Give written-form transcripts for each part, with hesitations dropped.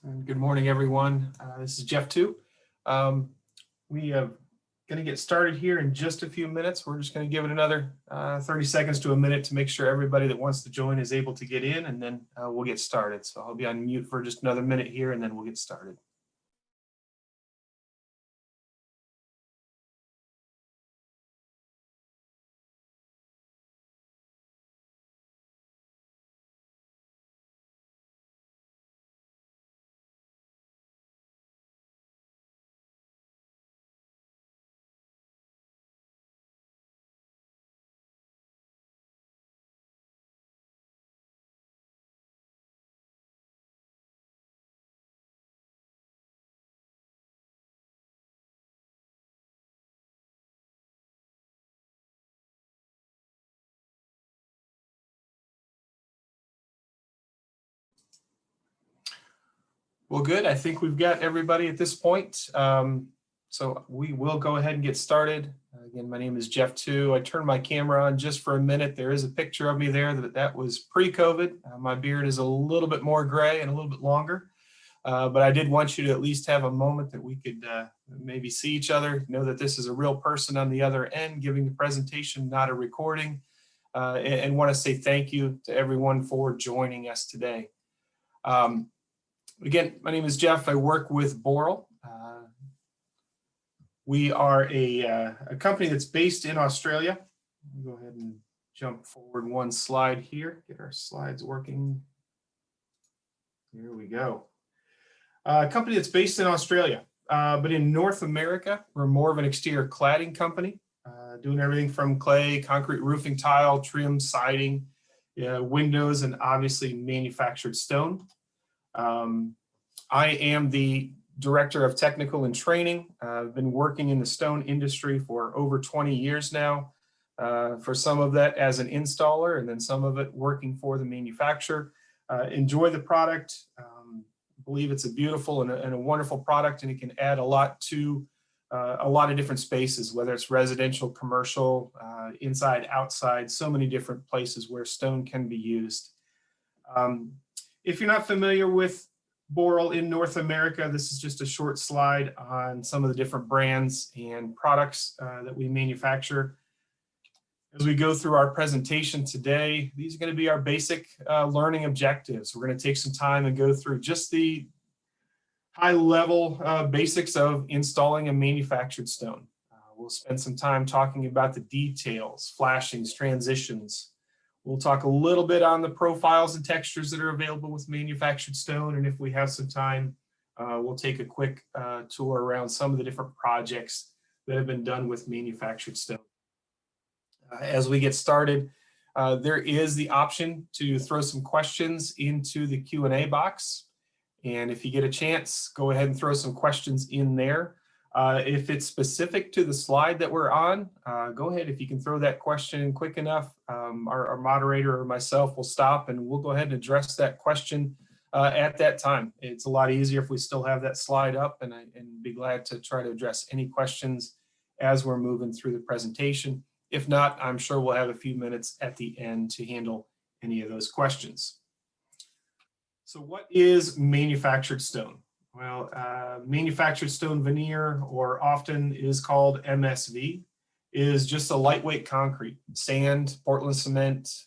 And good morning, everyone. This is Jeff too. We are going to get started here in just a few minutes. We're just going to give it another 30 seconds to a minute to make sure everybody that wants to join is able to get in, and then we'll get started. So I'll be on mute for just another minute here, and then we'll get started. Well, good. I think we've got everybody at this point. So we will go ahead and get started. Again, my name is Jeff too. I turned my camera on just for a minute. There is a picture of me there that was pre-COVID. My beard is a little bit more gray and a little bit longer. But I did want you to at least have a moment that we could maybe see each other, know that this is a real person on the other end giving the presentation, not a recording, and want to say thank you to everyone for joining us today. Again, my name is Jeff. I work with Boral. We are a company that's based in Australia. Go ahead and jump forward one slide here, get our slides working. Here we go. A company that's based in Australia, but in North America, we're more of an exterior cladding company, doing everything from clay, concrete roofing, tile, trim, siding, windows, and obviously manufactured stone. I am the Director of Technical and Training. I've been working in the stone industry for over 20 years now, for some of that as an installer and then some of it working for the manufacturer. Enjoy the product. Believe it's a beautiful and a wonderful product, and it can add a lot to a lot of different spaces, whether it's residential, commercial, inside, outside, so many different places where stone can be used. If you're not familiar with Boral in North America, this is just a short slide on some of the different brands and products that we manufacture. As we go through our presentation today, these are going to be our basic learning objectives. We're going to take some time and go through just the high level basics of installing a manufactured stone. We'll spend some time talking about the details, flashings, transitions. We'll talk a little bit on the profiles and textures that are available with manufactured stone. And if we have some time, we'll take a quick tour around some of the different projects that have been done with manufactured stone. As we get started, there is the option to throw some questions into the Q&A box. And if you get a chance, go ahead and throw some questions in there. If it's specific to the slide that we're on, go ahead. If you can throw that question in quick enough, our moderator or myself will stop and we'll go ahead and address that question at that time. It's a lot easier if we still have that slide up, and be glad to try to address any questions as we're moving through the presentation. If not, I'm sure we'll have a few minutes at the end to handle any of those questions. So what is manufactured stone? Well, manufactured stone veneer, or often is called MSV, is just a lightweight concrete, sand, Portland cement,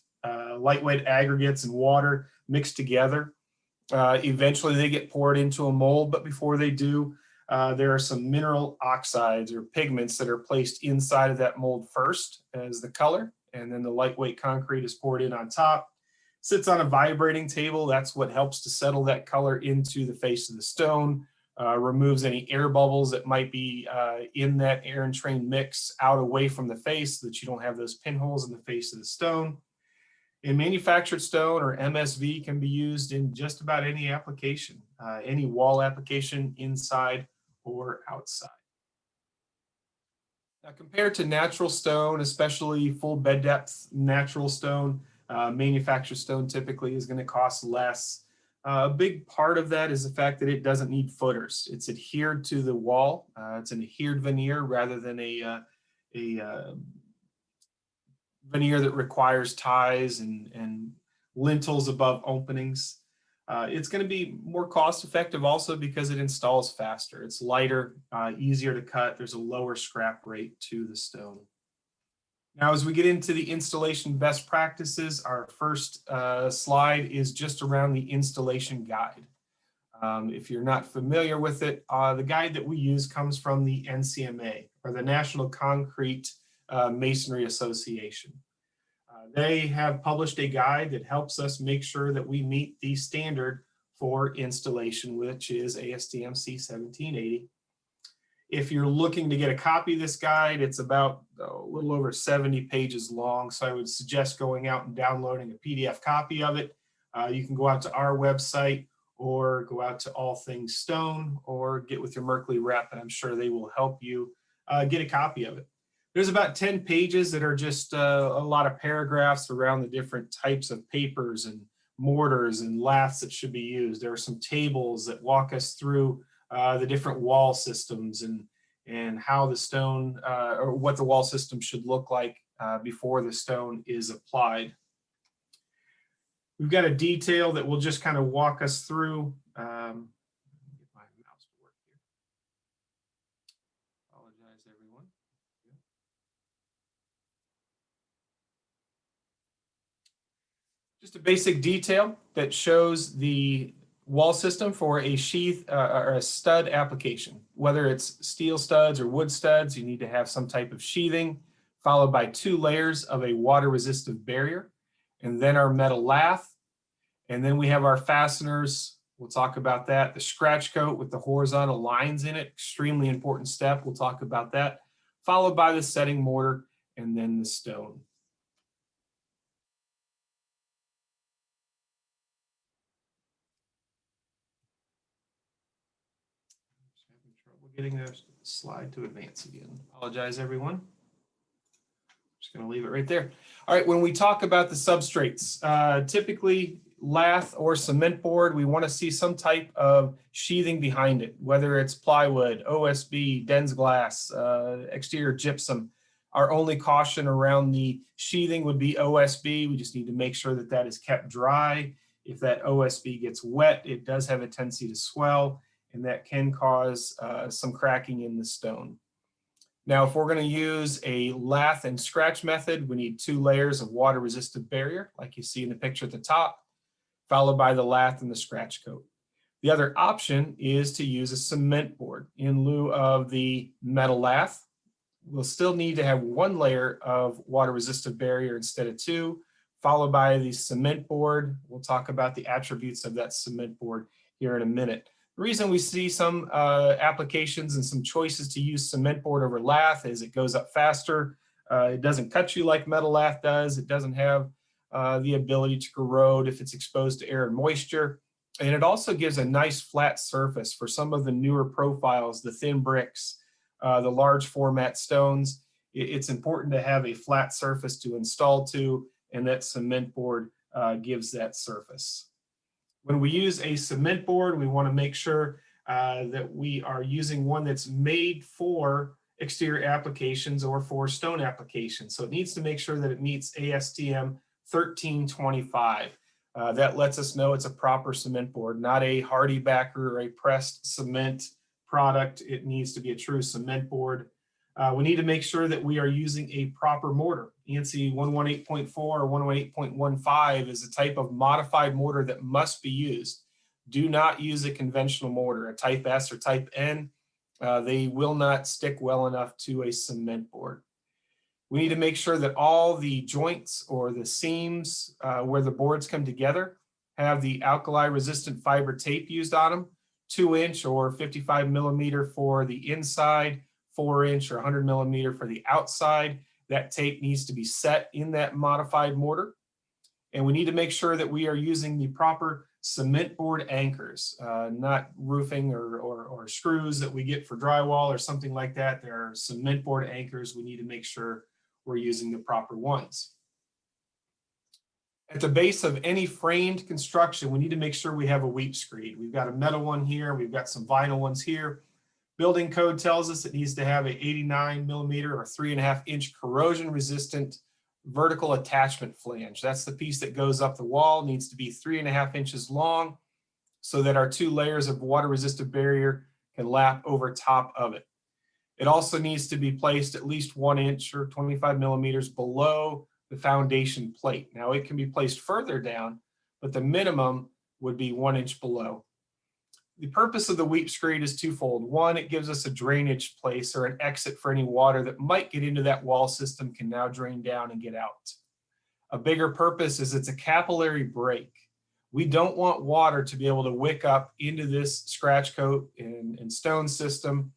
lightweight aggregates and water mixed together. Eventually they get poured into a mold, but before they do, there are some mineral oxides or pigments that are placed inside of that mold first as the color, and then the lightweight concrete is poured in on top. Sits on a vibrating table. That's what helps to settle that color into the face of the stone, removes any air bubbles that might be in that air and train mix out away from the face so that you don't have those pinholes in the face of the stone. In manufactured stone, or MSV, can be used in just about any application, any wall application inside or outside. Now, compared to natural stone, especially full bed depth natural stone, manufactured stone typically is going to cost less. A big part of that is the fact that it doesn't need footers. It's adhered to the wall. It's an adhered veneer rather than a veneer that requires ties and lintels above openings. It's going to be more cost effective also because it installs faster. It's lighter, easier to cut. There's a lower scrap rate to the stone. Now, as we get into the installation best practices, our first slide is just around the installation guide. If you're not familiar with it, the guide that we use comes from the NCMA, or the National Concrete Masonry Association. They have published a guide that helps us make sure that we meet the standard for installation, which is ASTM C1780. If you're looking to get a copy of this guide, it's about a little over 70 pages long. So I would suggest going out and downloading a PDF copy of it. You can go out to our website or go out to All Things Stone or get with your Merkley rep, and I'm sure they will help you get a copy of it. There's about 10 pages that are just a lot of paragraphs around the different types of papers and mortars and laths that should be used. There are some tables that walk us through the different wall systems and how the stone or what the wall system should look like before the stone is applied. We've got a detail that will just kind of walk us through. Get my mouse to work here. Apologize, everyone. Just a basic detail that shows the wall system for a sheath or a stud application. Whether it's steel studs or wood studs, you need to have some type of sheathing, followed by 2 layers of a water-resistive barrier, and then our metal lath. And then we have our fasteners. We'll talk about that. The scratch coat with the horizontal lines in it, extremely important step. We'll talk about that, followed by the setting mortar and then the stone. Getting the slide to advance again. Apologize, everyone. Just going to leave it right there. All right, when we talk about the substrates, typically lath or cement board, we want to see some type of sheathing behind it, whether it's plywood, OSB, Den's glass, exterior gypsum. Our only caution around the sheathing would be OSB. We just need to make sure that that is kept dry. If that OSB gets wet, it does have a tendency to swell, and that can cause some cracking in the stone. Now, if we're going to use a lath and scratch method, we need 2 layers of water-resistant barrier, like you see in the picture at the top, followed by the lath and the scratch coat. The other option is to use a cement board in lieu of the metal lath. We'll still need to have 1 layer of water-resistant barrier instead of 2, followed by the cement board. We'll talk about the attributes of that cement board here in a minute. The reason we see some applications and some choices to use cement board over lath is it goes up faster. It doesn't cut you like metal lath does. It doesn't have the ability to corrode if it's exposed to air and moisture. And it also gives a nice flat surface for some of the newer profiles, the thin bricks, the large format stones. It's important to have a flat surface to install to, and that cement board gives that surface. When we use a cement board, we want to make sure that we are using one that's made for exterior applications or for stone applications. So it needs to make sure that it meets ASTM 1325. That lets us know it's a proper cement board, not a hardy backer or a pressed cement product. It needs to be a true cement board. We need to make sure that we are using a proper mortar. ANSI 118.4 or 118.15 is a type of modified mortar that must be used. Do not use a conventional mortar, a type S or type N. They will not stick well enough to a cement board. We need to make sure that all the joints or the seams where the boards come together have the alkali resistant fiber tape used on them, 2-inch or 55 millimeter for the inside, 4-inch or 100 millimeter for the outside. That tape needs to be set in that modified mortar. And we need to make sure that we are using the proper cement board anchors, not roofing or screws that we get for drywall or something like that. There are cement board anchors. We need to make sure we're using the proper ones. At the base of any framed construction, we need to make sure we have a weep screed. We've got a metal one here. We've got some vinyl ones here. Building code tells us it needs to have a 89 millimeter or 3.5-inch corrosion resistant vertical attachment flange. That's the piece that goes up the wall, needs to be 3.5 inches long so that our 2 layers of water resistant barrier can lap over top of it. It also needs to be placed at least 1 inch or 25 millimeters below the foundation plate. Now it can be placed further down, but the minimum would be 1 inch below. The purpose of the weep screed is twofold. One, it gives us a drainage place or an exit for any water that might get into that wall system can now drain down and get out. A bigger purpose is it's a capillary break. We don't want water to be able to wick up into this scratch coat and stone system.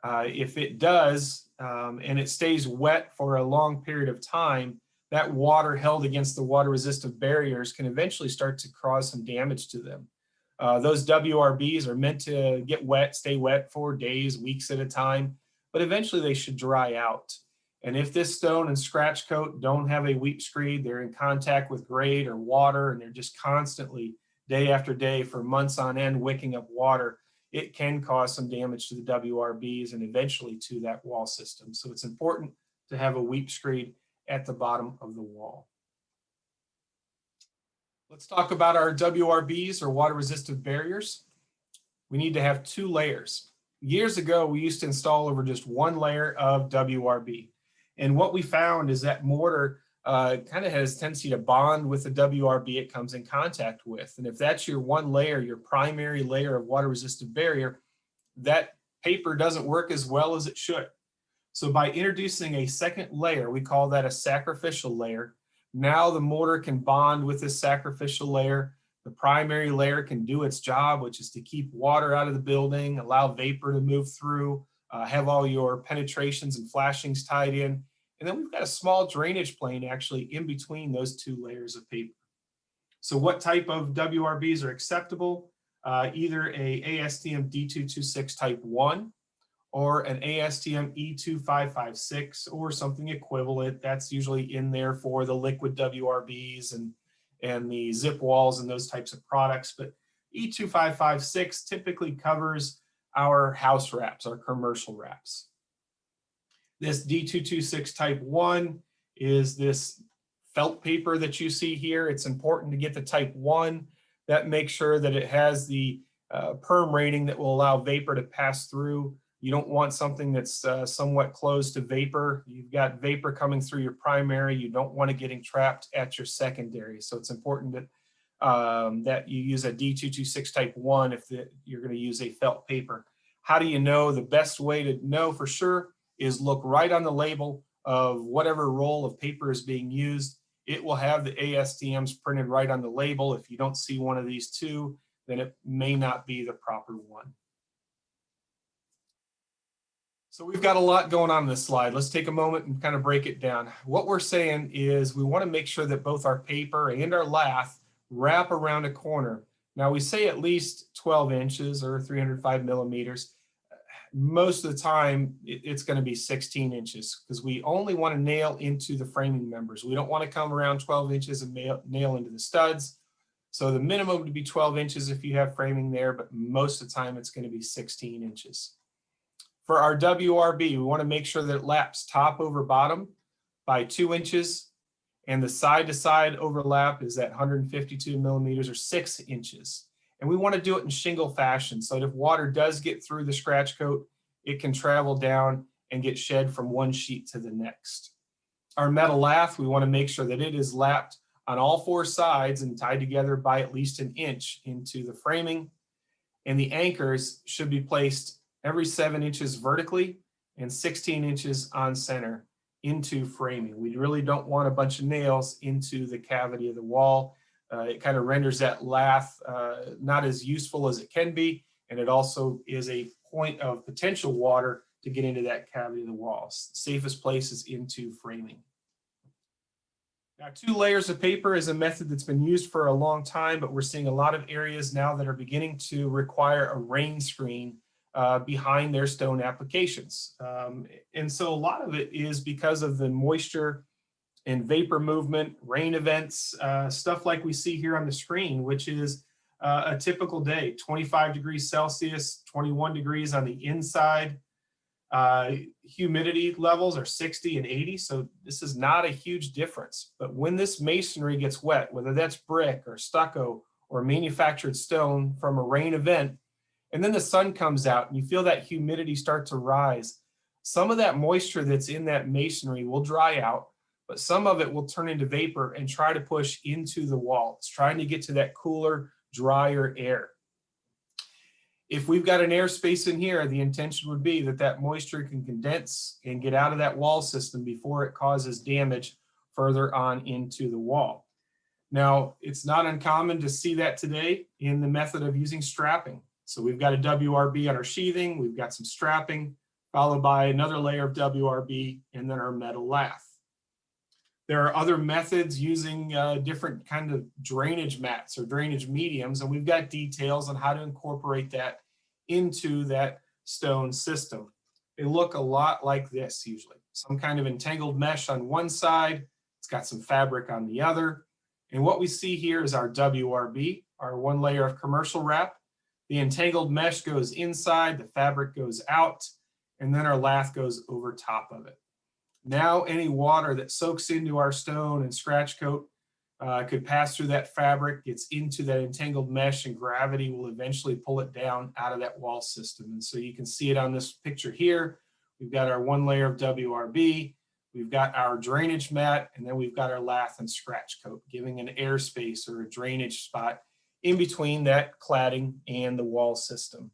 If it does, and it stays wet for a long period of time, that water held against the water resistant barriers can eventually start to cause some damage to them. Those WRBs are meant to get wet, stay wet for days, weeks at a time, but eventually they should dry out. And if this stone and scratch coat don't have a weep screed, they're in contact with grade or water, and they're just constantly, day after day, for months on end, wicking up water, it can cause some damage to the WRBs and eventually to that wall system. So it's important to have a weep screed at the bottom of the wall. Let's talk about our WRBs, or water resistant barriers. We need to have 2 layers. Years ago, we used to install over just 1 layer of WRB. And what we found is that mortar kind of has a tendency to bond with the WRB it comes in contact with. And if that's your 1 layer, your primary layer of water resistant barrier, that paper doesn't work as well as it should. So by introducing a second layer, we call that a sacrificial layer. Now the mortar can bond with this sacrificial layer. The primary layer can do its job, which is to keep water out of the building, allow vapor to move through, have all your penetrations and flashings tied in. And then we've got a small drainage plane actually in between those 2 layers of paper. So what type of WRBs are acceptable? Either a ASTM D226 type 1 or an ASTM E2556 or something equivalent. That's usually in there for the liquid WRBs and the zip walls and those types of products. But E2556 typically covers our house wraps, our commercial wraps. This D226 type 1 is this felt paper that you see here. It's important to get the type 1. That makes sure that it has the perm rating that will allow vapor to pass through. You don't want something that's somewhat closed to vapor. You've got vapor coming through your primary. You don't want it getting trapped at your secondary. So it's important that, that you use a D226 type 1 if you're going to use a felt paper. How do you know? The best way to know for sure is look right on the label of whatever roll of paper is being used. It will have the ASTMs printed right on the label. If you don't see one of these 2, then it may not be the proper one. So we've got a lot going on in this slide. Let's take a moment and kind of break it down. What we're saying is we want to make sure that both our paper and our lath wrap around a corner. Now we say at least 12 inches or 305 millimeters. Most of the time it's going to be 16 inches because we only want to nail into the framing members. We don't want to come around 12 inches and nail into the studs. So the minimum would be 12 inches if you have framing there, but most of the time it's going to be 16 inches. For our WRB, we want to make sure that it laps top over bottom by 2 inches, and the side-to-side overlap is at 152 millimeters or 6 inches. And we want to do it in shingle fashion so that if water does get through the scratch coat, it can travel down and get shed from one sheet to the next. Our metal lath, we want to make sure that it is lapped on all 4 sides and tied together by at least 1 inch into the framing. And the anchors should be placed every 7 inches vertically and 16 inches on center into framing. We really don't want a bunch of nails into the cavity of the wall. It kind of renders that lath not as useful as it can be, and it also is a point of potential water to get into that cavity of the walls. The safest place is into framing. Now, 2 layers of paper is a method that's been used for a long time, but we're seeing a lot of areas now that are beginning to require a rain screen behind their stone applications. And so a lot of it is because of the moisture and vapor movement, rain events, stuff like we see here on the screen, which is a typical day, 25 degrees Celsius, 21 degrees on the inside. Humidity levels are 60 and 80, so this is not a huge difference. But when this masonry gets wet, whether that's brick or stucco or manufactured stone from a rain event, and then the sun comes out and you feel that humidity start to rise, some of that moisture that's in that masonry will dry out, but some of it will turn into vapor and try to push into the wall. It's trying to get to that cooler, drier air. If we've got an airspace in here, the intention would be that that moisture can condense and get out of that wall system before it causes damage further on into the wall. Now, it's not uncommon to see that today in the method of using strapping. So we've got a WRB on our sheathing, we've got some strapping, followed by another layer of WRB, and then our metal lath. There are other methods using different kind of drainage mats or drainage mediums, and we've got details on how to incorporate that into that stone system. They look a lot like this usually. Some kind of entangled mesh on one side, it's got some fabric on the other. And what we see here is our WRB, our one layer of commercial wrap. The entangled mesh goes inside, the fabric goes out, and then our lath goes over top of it. Now any water that soaks into our stone and scratch coat could pass through that fabric, gets into that entangled mesh, and gravity will eventually pull it down out of that wall system. And so you can see it on this picture here. We've got our one layer of WRB, we've got our drainage mat, and then we've got our lath and scratch coat, giving an airspace or a drainage spot in between that cladding and the wall system.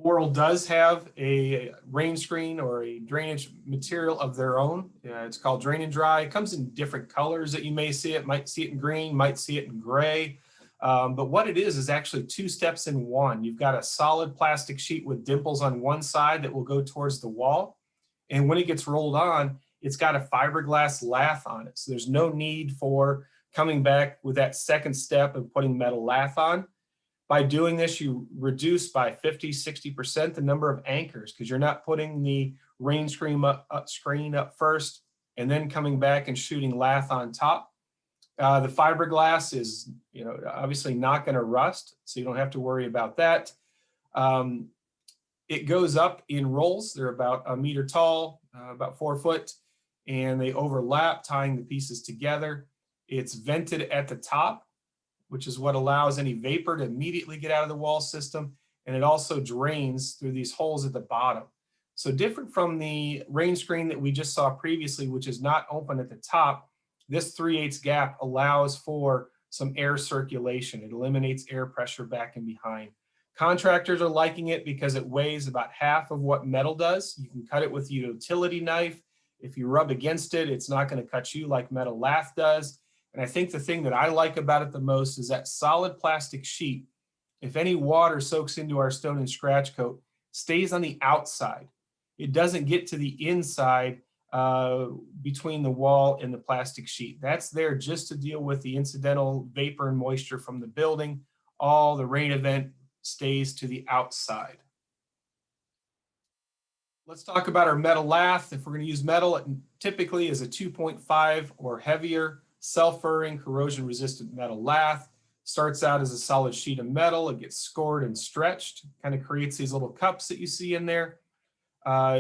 Boral does have a rain screen or a drainage material of their own. It's called Drain and Dry. It comes in different colors that you may see it. Might see it in green, might see it in gray. But what it is actually two steps in one. You've got a solid plastic sheet with dimples on one side that will go towards the wall. And when it gets rolled on, it's got a fiberglass lath on it. So there's no need for coming back with that second step of putting metal lath on. By doing this, you reduce by 50, 60% the number of anchors because you're not putting the rain screen up first and then coming back and shooting lath on top. The fiberglass is, obviously not going to rust, so you don't have to worry about that. It goes up in rolls. They're about a meter tall, about 4 foot, and they overlap, tying the pieces together. It's vented at the top, which is what allows any vapor to immediately get out of the wall system. And it also drains through these holes at the bottom. So different from the rain screen that we just saw previously, which is not open at the top, this 3/8 gap allows for some air circulation. It eliminates air pressure back and behind. Contractors are liking it because it weighs about half of what metal does. You can cut it with a utility knife. If you rub against it, it's not going to cut you like metal lath does. And I think the thing that I like about it the most is that solid plastic sheet, if any water soaks into our stone and scratch coat, stays on the outside. It doesn't get to the inside between the wall and the plastic sheet. That's there just to deal with the incidental vapor and moisture from the building. All the rain event stays to the outside. Let's talk about our metal lath. If we're going to use metal, it typically is a 2.5 or heavier self-furring, corrosion-resistant metal lath. Starts out as a solid sheet of metal. It gets scored and stretched, kind of creates these little cups that you see in there.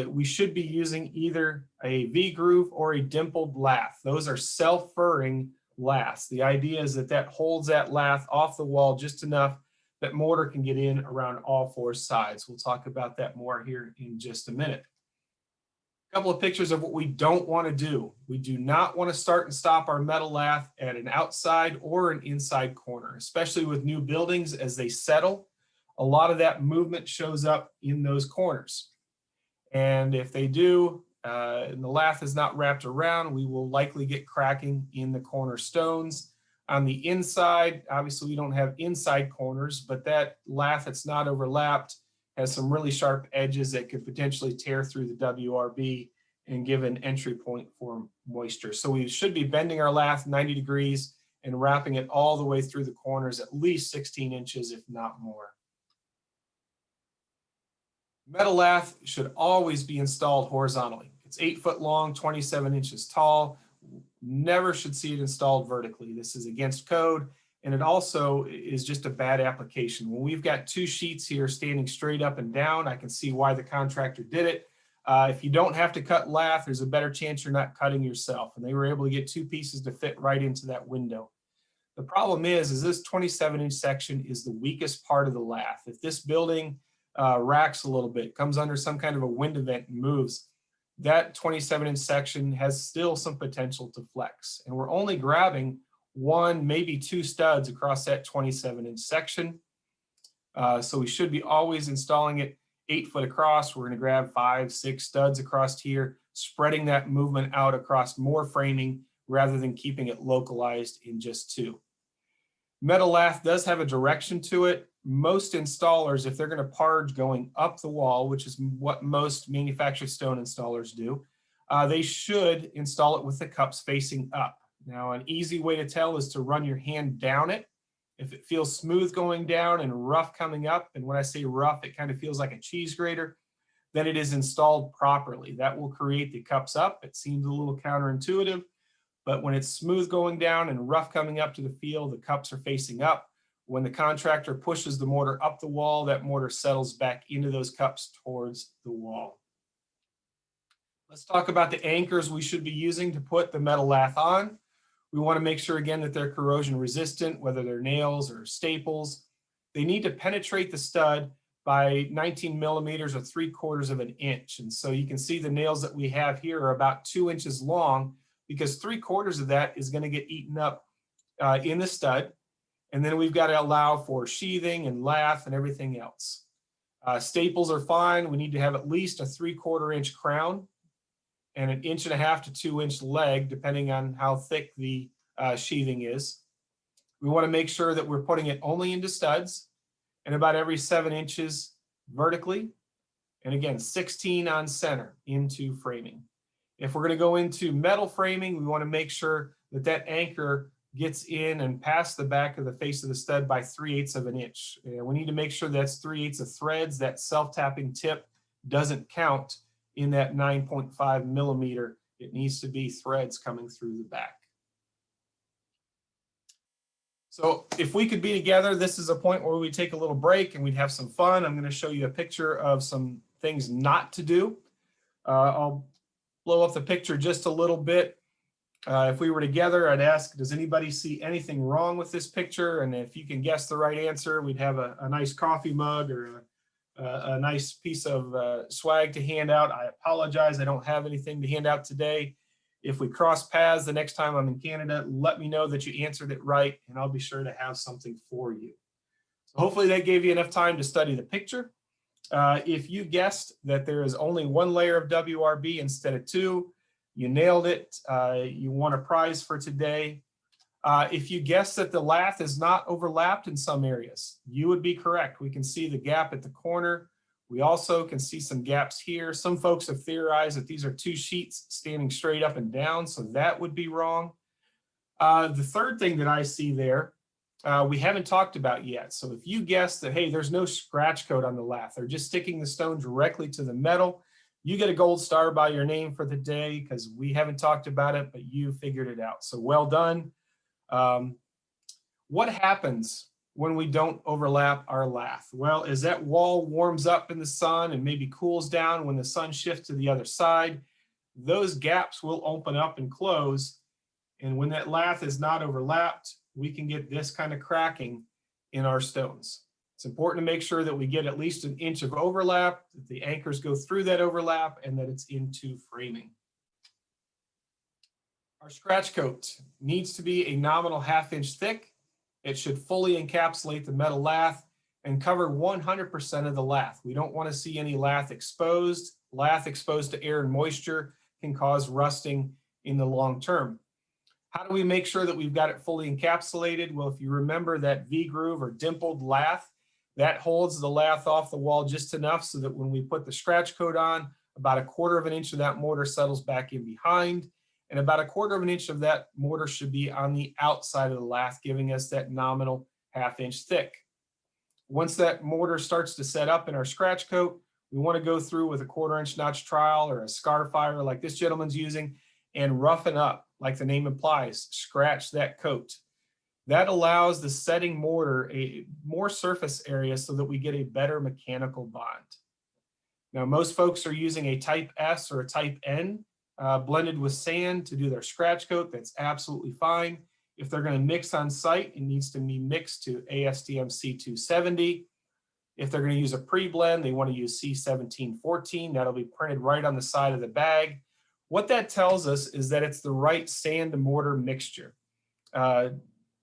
We should be using either a V-groove or a dimpled lath. Those are self-furring laths. The idea is that that holds that lath off the wall just enough that mortar can get in around all 4 sides. We'll talk about that more here in just a minute. A couple of pictures of what we don't want to do. We do not want to start and stop our metal lath at an outside or an inside corner, especially with new buildings as they settle. A lot of that movement shows up in those corners. And if they do, and the lath is not wrapped around, we will likely get cracking in the corner stones. On the inside, obviously we don't have inside corners, but that lath that's not overlapped has some really sharp edges that could potentially tear through the WRB and give an entry point for moisture. So we should be bending our lath 90 degrees and wrapping it all the way through the corners, at least 16 inches, if not more. Metal lath should always be installed horizontally. It's 8 foot long, 27 inches tall. Never should see it installed vertically. This is against code. And it also is just a bad application. When we've got 2 sheets here standing straight up and down, I can see why the contractor did it. If you don't have to cut lath, there's a better chance you're not cutting yourself. And they were able to get 2 pieces to fit right into that window. The problem is this 27-inch section is the weakest part of the lath. If this building racks a little bit, comes under some kind of a wind event and moves, that 27-inch section has still some potential to flex. And we're only grabbing one, maybe two studs across that 27-inch section. So we should be always installing it 8 foot across. We're going to grab 5, 6 studs across here, spreading that movement out across more framing rather than keeping it localized in just 2. Metal lath does have a direction to it. Most installers, if they're going to parge going up the wall, which is what most manufactured stone installers do, they should install it with the cups facing up. Now, an easy way to tell is to run your hand down it. If it feels smooth going down and rough coming up, and when I say rough, it kind of feels like a cheese grater, then it is installed properly. That will create the cups up. It seems a little counterintuitive, but when it's smooth going down and rough coming up to the field, the cups are facing up. When the contractor pushes the mortar up the wall, that mortar settles back into those cups towards the wall. Let's talk about the anchors we should be using to put the metal lath on. We want to make sure again that they're corrosion resistant, whether they're nails or staples. They need to penetrate the stud by 19 millimeters or 3/4 of an inch. And so you can see the nails that we have here are about 2 inches long, because 3/4 of that is going to get eaten up in the stud. And then we've got to allow for sheathing and lath and everything else. Staples are fine. We need to have at least a 3/4 inch crown and 1.5 to 2 inch leg, depending on how thick the sheathing is. We want to make sure that we're putting it only into studs and about every 7 inches vertically. And again, 16 on center into framing. If we're going to go into metal framing, we want to make sure that that anchor gets in and past the back of the face of the stud by 3/8 of an inch. And we need to make sure that's 3/8 of threads. That self-tapping tip doesn't count in that 9.5 millimeter. It needs to be threads coming through the back. So if we could be together, this is a point where we take a little break and we'd have some fun. I'm going to show you a picture of some things not to do. I'll blow up the picture just a little bit. If we were together, I'd ask, does anybody see anything wrong with this picture? And if you can guess the right answer, we'd have a nice coffee mug or a nice piece of swag to hand out. I apologize, I don't have anything to hand out today. If we cross paths the next time I'm in Canada, let me know that you answered it right, and I'll be sure to have something for you. So hopefully that gave you enough time to study the picture. If you guessed that there is only 1 layer of WRB instead of 2, you nailed it. You won a prize for today. If you guessed that the lath is not overlapped in some areas, you would be correct. We can see the gap at the corner. We also can see some gaps here. Some folks have theorized that these are 2 sheets standing straight up and down, so that would be wrong. The third thing that I see there, we haven't talked about yet. So if you guess that, hey, there's no scratch coat on the lath, they're just sticking the stone directly to the metal, you get a gold star by your name for the day, because we haven't talked about it, but you figured it out. So well done. What happens when we don't overlap our lath? Well, as that wall warms up in the sun and maybe cools down when the sun shifts to the other side, those gaps will open up and close. And when that lath is not overlapped, we can get this kind of cracking in our stones. It's important to make sure that we get at least 1 inch of overlap, that the anchors go through that overlap, and that it's into framing. Our scratch coat needs to be a nominal 1/2 inch thick. It should fully encapsulate the metal lath and cover 100% of the lath. We don't want to see any lath exposed. Lath exposed to air and moisture can cause rusting in the long term. How do we make sure that we've got it fully encapsulated? Well, if you remember that V-groove or dimpled lath, that holds the lath off the wall just enough so that when we put the scratch coat on, about 1/4 of an inch of that mortar settles back in behind, and about 1/4 of an inch of that mortar should be on the outside of the lath, giving us that nominal 1/2 inch thick. Once that mortar starts to set up in our scratch coat, we want to go through with a 1/4 inch notch trowel or a scar fire like this gentleman's using and roughen up, like the name implies, scratch that coat. That allows the setting mortar a more surface area so that we get a better mechanical bond. Now, most folks are using a type S or a type N blended with sand to do their scratch coat. That's absolutely fine. If they're going to mix on site, it needs to be mixed to ASTM C270. If they're going to use a pre-blend, they want to use C1714. That'll be printed right on the side of the bag. What that tells us is that it's the right sand to mortar mixture.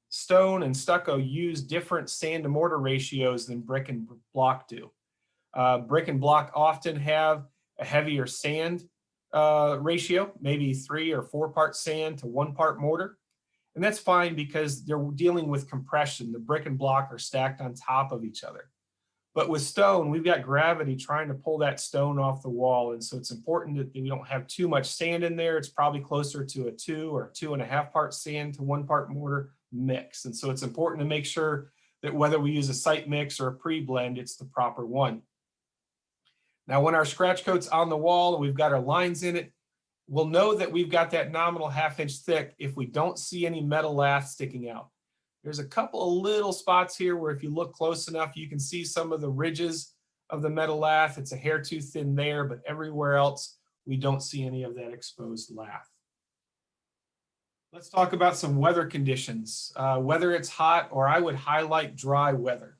Stone and stucco use different sand to mortar ratios than brick and block do. Brick and block often have a heavier sand ratio, maybe 3 or 4 part sand to 1 part mortar. And that's fine because they're dealing with compression. The brick and block are stacked on top of each other. But with stone, we've got gravity trying to pull that stone off the wall. And so it's important that we don't have too much sand in there. It's probably closer to a 2 or 2.5 part sand to 1 part mortar mix. And so it's important to make sure that whether we use a site mix or a pre-blend, it's the proper one. Now, when our scratch coat's on the wall and we've got our lines in it, we'll know that we've got that nominal 1/2 inch thick if we don't see any metal lath sticking out. There's a couple of little spots here where if you look close enough, you can see some of the ridges of the metal lath. It's a hair too thin there, but everywhere else, we don't see any of that exposed lath. Let's talk about some weather conditions. Whether it's hot, or I would highlight dry weather.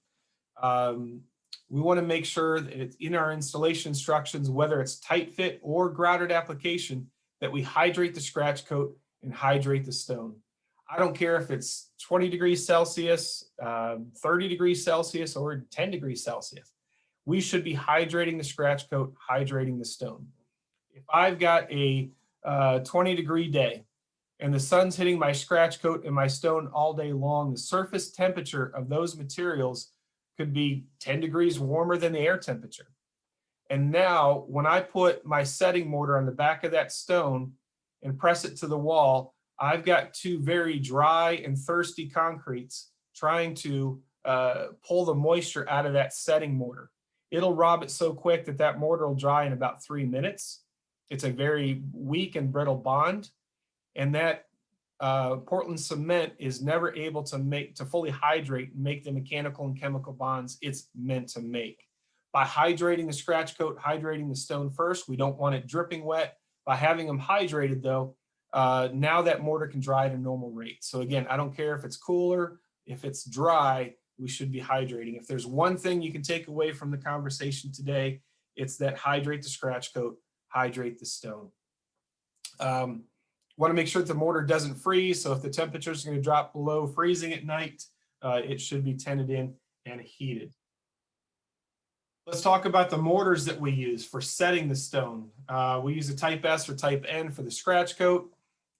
We want to make sure that it's in our installation instructions, whether it's tight fit or grouted application, that we hydrate the scratch coat and hydrate the stone. I don't care if it's 20 degrees Celsius, 30 degrees Celsius, or 10 degrees Celsius. We should be hydrating the scratch coat, hydrating the stone. If I've got a 20-degree day and the sun's hitting my scratch coat and my stone all day long, the surface temperature of those materials could be 10 degrees warmer than the air temperature. And now when I put my setting mortar on the back of that stone and press it to the wall, I've got 2 very dry and thirsty concretes trying to pull the moisture out of that setting mortar. It'll rob it so quick that that mortar will dry in about 3 minutes. It's a very weak and brittle bond. And that Portland cement is never able to fully hydrate and make the mechanical and chemical bonds it's meant to make. By hydrating the scratch coat, hydrating the stone first, we don't want it dripping wet. By having them hydrated though, now that mortar can dry at a normal rate. So again, I don't care if it's cooler, if it's dry, we should be hydrating. If there's one thing you can take away from the conversation today, it's that hydrate the scratch coat, hydrate the stone. Want to make sure that the mortar doesn't freeze. So if the temperature is going to drop below freezing at night, it should be tented in and heated. Let's talk about the mortars that we use for setting the stone. We use a type S or type N for the scratch coat.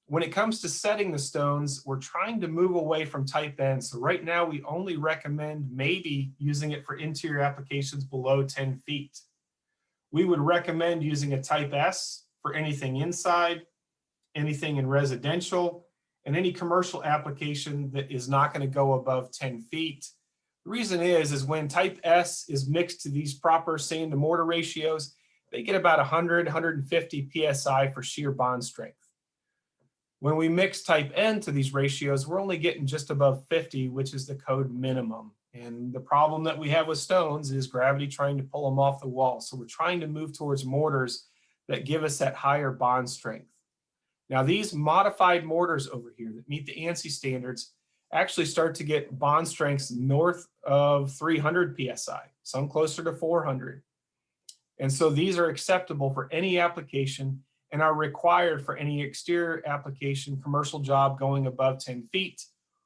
When it comes to setting the stones, we're trying to move away from type N. So right now we only recommend maybe using it for interior applications below 10 feet. We would recommend using a type S for anything inside, anything in residential, and any commercial application that is not going to go above 10 feet. The reason is when type S is mixed to these proper sand to mortar ratios, they get about 100, 150 PSI for shear bond strength. When we mix type N to these ratios, we're only getting just above 50, which is the code minimum. And the problem that we have with stones is gravity trying to pull them off the wall. So we're trying to move towards mortars that give us that higher bond strength. Now these modified mortars over here that meet the ANSI standards actually start to get bond strengths north of 300 PSI, some closer to 400. And so these are acceptable for any application and are required for any exterior application, commercial job going above 10 feet,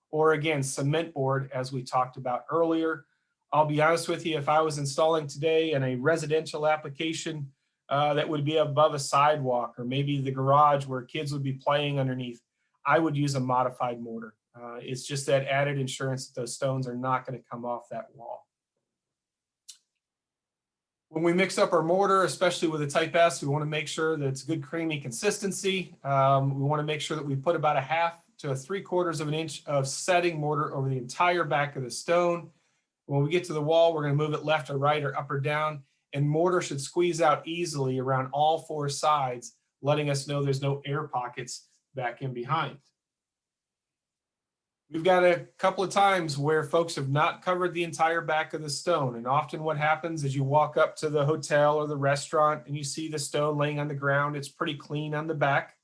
or again, cement board, as we talked about earlier. I'll be honest with you, if I was installing today in a residential application that would be above a sidewalk or maybe the garage where kids would be playing underneath, I would use a modified mortar. It's just that added insurance that those stones are not going to come off that wall. When we mix up our mortar, especially with a type S, we want to make sure that it's good creamy consistency. We want to make sure that we put about 1/2 to 3/4 of an inch of setting mortar over the entire back of the stone. When we get to the wall, we're going to move it left or right or up or down, and mortar should squeeze out easily around all 4 sides, letting us know there's no air pockets back in behind. We've got a couple of times where folks have not covered the entire back of the stone. And often what happens is you walk up to the hotel or the restaurant and you see the stone laying on the ground. It's pretty clean on the back.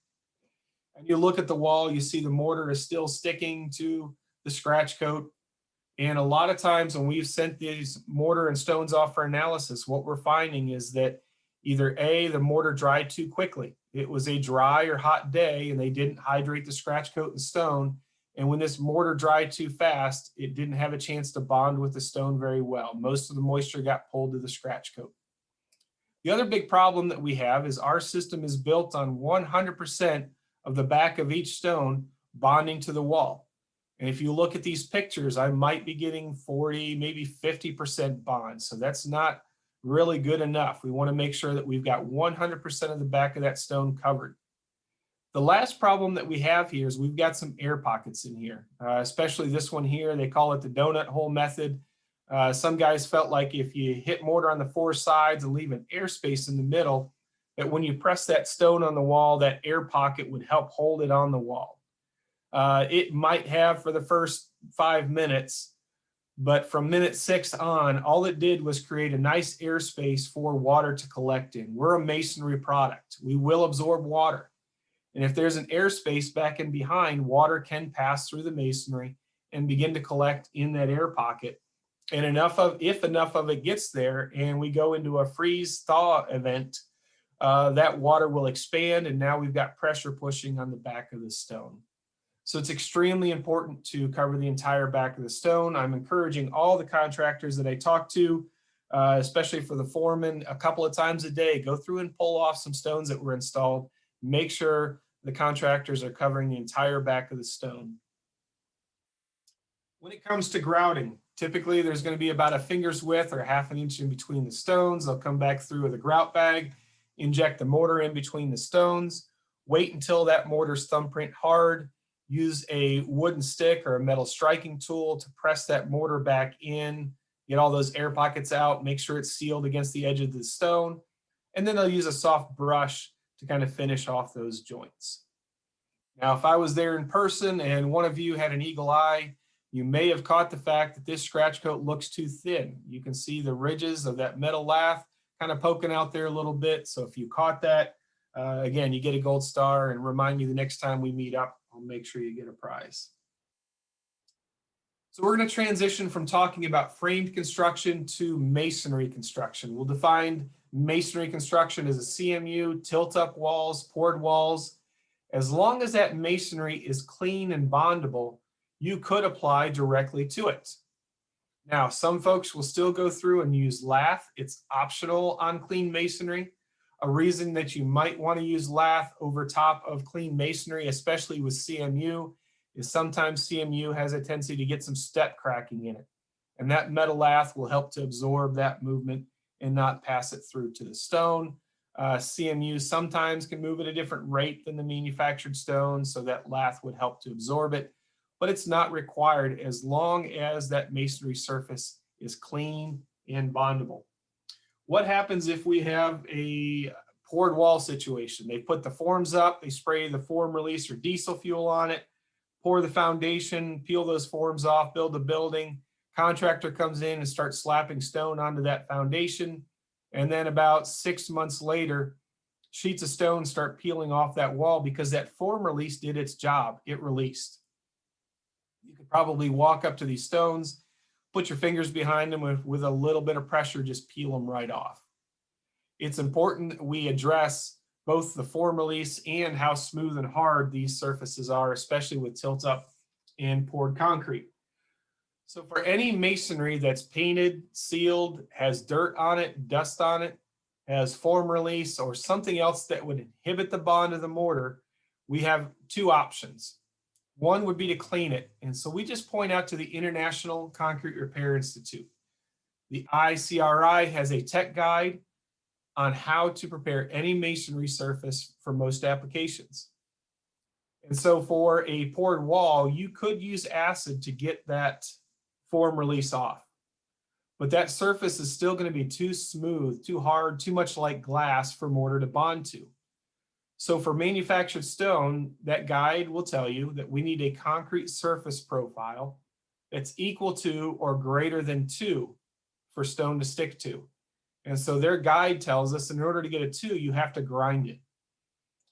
And you look at the wall, you see the mortar is still sticking to the scratch coat. And a lot of times when we've sent these mortar and stones off for analysis, what we're finding is that either A, the mortar dried too quickly. It was a dry or hot day and they didn't hydrate the scratch coat and stone. And when this mortar dried too fast, it didn't have a chance to bond with the stone very well. Most of the moisture got pulled to the scratch coat. The other big problem that we have is our system is built on 100% of the back of each stone bonding to the wall. And if you look at these pictures, I might be getting 40, maybe 50% bond. So that's not really good enough. We want to make sure that we've got 100% of the back of that stone covered. The last problem that we have here is we've got some air pockets in here, especially this one here. They call it the donut hole method. Some guys felt like if you hit mortar on the four sides and leave an airspace in the middle, that when you press that stone on the wall, that air pocket would help hold it on the wall. It might have for the first 5 minutes, but from minute 6 on, all it did was create a nice airspace for water to collect in. We're a masonry product. We will absorb water. And if there's an airspace back and behind, water can pass through the masonry and begin to collect in that air pocket. And if enough of it gets there and we go into a freeze thaw event, that water will expand and now we've got pressure pushing on the back of the stone. So it's extremely important to cover the entire back of the stone. I'm encouraging all the contractors that I talk to, especially for the foreman, a couple of times a day, go through and pull off some stones that were installed. Make sure the contractors are covering the entire back of the stone. When it comes to grouting, typically there's going to be about a finger's width or ½ an inch in between the stones. They'll come back through with a grout bag, inject the mortar in between the stones, wait until that mortar's thumbprint hard, use a wooden stick or a metal striking tool to press that mortar back in, get all those air pockets out, make sure it's sealed against the edge of the stone, and then they'll use a soft brush to kind of finish off those joints. Now, if I was there in person and one of you had an eagle eye, you may have caught the fact that this scratch coat looks too thin. You can see the ridges of that metal lath kind of poking out there a little bit. So if you caught that, again, you get a gold star, and remind me the next time we meet up, I'll make sure you get a prize. So we're going to transition from talking about framed construction to masonry construction. We'll define masonry construction as a CMU, tilt-up walls, poured walls. As long as that masonry is clean and bondable, you could apply directly to it. Now, some folks will still go through and use lath. It's optional on clean masonry. A reason that you might want to use lath over top of clean masonry, especially with CMU, is sometimes CMU has a tendency to get some step cracking in it. And that metal lath will help to absorb that movement and not pass it through to the stone. CMU sometimes can move at a different rate than the manufactured stone, so that lath would help to absorb it, but it's not required as long as that masonry surface is clean and bondable. What happens if we have a poured wall situation? They put the forms up, they spray the form release or diesel fuel on it, pour the foundation, peel those forms off, build a building. Contractor comes in and starts slapping stone onto that foundation. And then about 6 months later, sheets of stone start peeling off that wall because that form release did its job. It released. You could probably walk up to these stones, put your fingers behind them with a little bit of pressure, just peel them right off. It's important that we address both the form release and how smooth and hard these surfaces are, especially with tilt up and poured concrete. So for any masonry that's painted, sealed, has dirt on it, dust on it, has form release, or something else that would inhibit the bond of the mortar, we have two options. One would be to clean it. And so we just point out to the International Concrete Repair Institute. The ICRI has a tech guide on how to prepare any masonry surface for most applications. And so for a poured wall, you could use acid to get that form release off. But that surface is still going to be too smooth, too hard, too much like glass for mortar to bond to. So for manufactured stone, that guide will tell you that we need a concrete surface profile that's equal to or greater than 2 for stone to stick to. And so their guide tells us in order to get a 2, you have to grind it.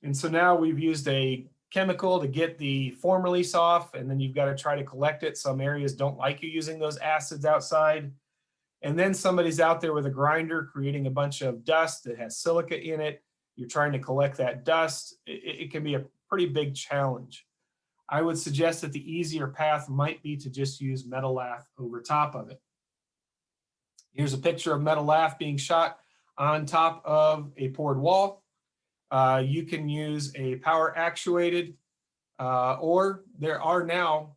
And so now we've used a chemical to get the foam release off, and then you've got to try to collect it. Some areas don't like you using those acids outside. And then somebody's out there with a grinder creating a bunch of dust that has silica in it. You're trying to collect that dust. It can be a pretty big challenge. I would suggest that the easier path might be to just use metal lath over top of it. Here's a picture of metal lath being shot on top of a poured wall. You can use a power actuated, or there are now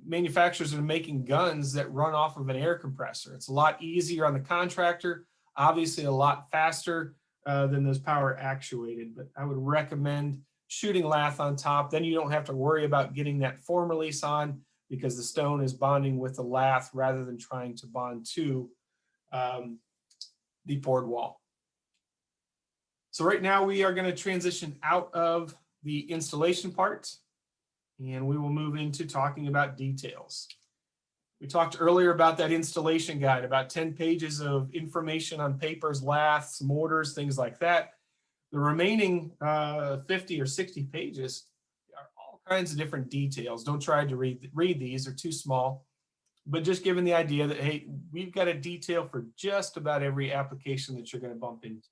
manufacturers that are making guns that run off of an air compressor. It's a lot easier on the contractor, obviously a lot faster than those power actuated, but I would recommend shooting lath on top. Then you don't have to worry about getting that foam release on because the stone is bonding with the lath rather than trying to bond to the poured wall. So right now we are going to transition out of the installation part and we will move into talking about details. We talked earlier about that installation guide, about 10 pages of information on papers, laths, mortars, things like that. The remaining 50 or 60 pages are all kinds of different details. Don't try to read these, they're too small. But just given the idea that, hey, we've got a detail for just about every application that you're going to bump into.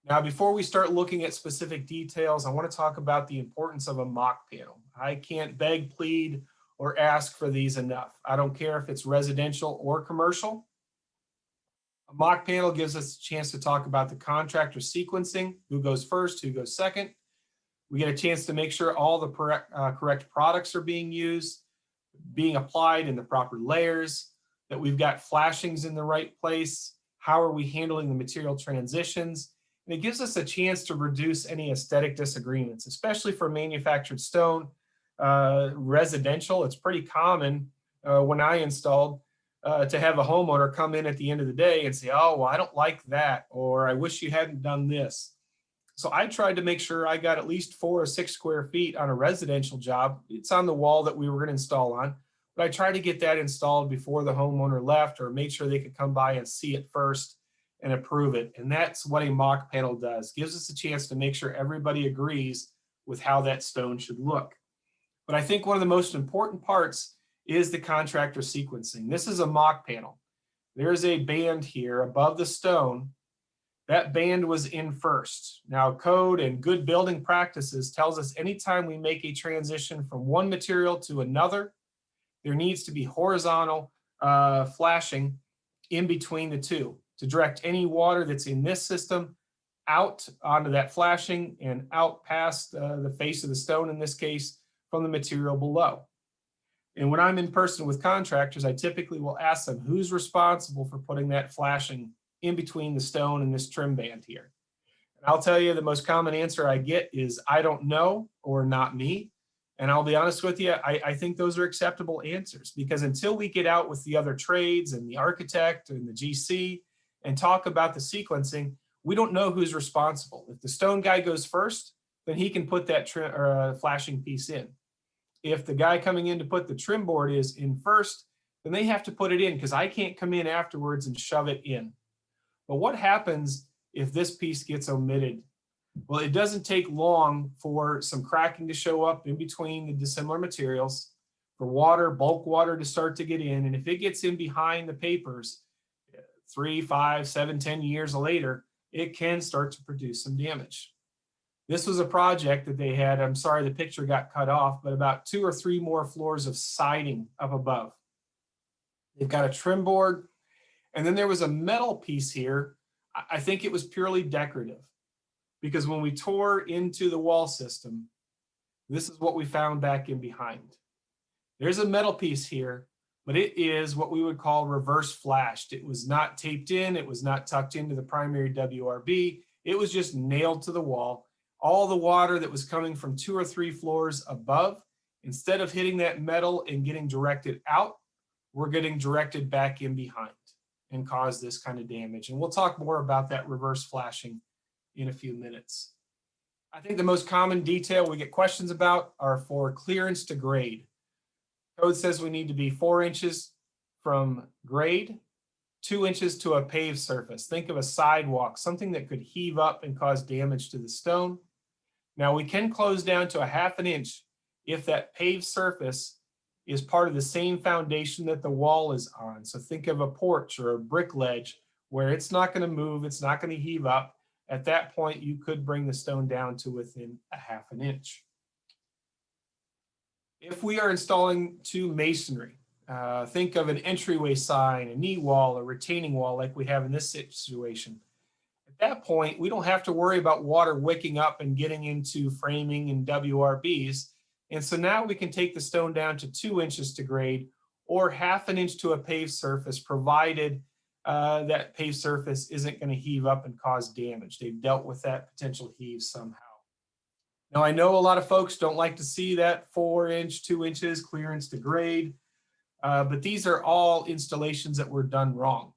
Now, before we start looking at specific details, I want to talk about the importance of a mock panel. I can't beg, plead, or ask for these enough. I don't care if it's residential or commercial. A mock panel gives us a chance to talk about the contractor sequencing, who goes first, who goes second. We get a chance to make sure all the correct products are being used, being applied in the proper layers, that we've got flashings in the right place, how are we handling the material transitions. And it gives us a chance to reduce any aesthetic disagreements, especially for manufactured stone. Residential, it's pretty common when I installed to have a homeowner come in at the end of the day and say, oh, well, I don't like that, or I wish you hadn't done this. So I tried to make sure I got at least 4 or 6 square feet on a residential job. It's on the wall that we were going to install on, but I tried to get that installed before the homeowner left, or made sure they could come by and see it first and approve it. And that's what a mock panel does. Gives us a chance to make sure everybody agrees with how that stone should look. But I think one of the most important parts is the contractor sequencing. This is a mock panel. There's a band here above the stone. That band was in first. Now, code and good building practices tells us anytime we make a transition from one material to another, there needs to be horizontal flashing in between the two to direct any water that's in this system out onto that flashing and out past the face of the stone, in this case, from the material below. And when I'm in person with contractors, I typically will ask them who's responsible for putting that flashing in between the stone and this trim band here. And I'll tell you, the most common answer I get is, I don't know, or not me. And I'll be honest with you, I think those are acceptable answers, because until we get out with the other trades and the architect and the GC and talk about the sequencing, we don't know who's responsible. If the stone guy goes first, then he can put that flashing piece in. If the guy coming in to put the trim board is in first, then they have to put it in, because I can't come in afterwards and shove it in. But what happens if this piece gets omitted? Well, it doesn't take long for some cracking to show up in between the dissimilar materials, for water, bulk water to start to get in. And if it gets in behind the papers 3, 5, 7, 10 years later, it can start to produce some damage. This was a project that they had, I'm sorry, the picture got cut off, but about 2 or 3 more floors of siding up above. They've got a trim board, and then there was a metal piece here. I think it was purely decorative, because when we tore into the wall system, this is what we found back in behind. There's a metal piece here, but it is what we would call reverse flashed. It was not taped in. It was not tucked into the primary WRB. It was just nailed to the wall. All the water that was coming from 2 or 3 floors above, instead of hitting that metal and getting directed out, we're getting directed back in behind and cause this kind of damage. And we'll talk more about that reverse flashing in a few minutes. I think the most common detail we get questions about are for clearance to grade. Code says we need to be 4 inches from grade, 2 inches to a paved surface. Think of a sidewalk, something that could heave up and cause damage to the stone. Now we can close down to a 1/2 inch if that paved surface is part of the same foundation that the wall is on. So think of a porch or a brick ledge where it's not going to move, it's not going to heave up. At that point, you could bring the stone down to within a 1/2 inch. If we are installing to masonry, think of an entryway sign, a knee wall, a retaining wall like we have in this situation. At that point, we don't have to worry about water wicking up and getting into framing and WRBs. And so now we can take the stone down to 2 inches to grade or 1/2 inch to a paved surface, provided that paved surface isn't going to heave up and cause damage. They've dealt with that potential heave somehow. Now, I know a lot of folks don't like to see that 4 inch, 2 inches clearance to grade, but these are all installations that were done wrong.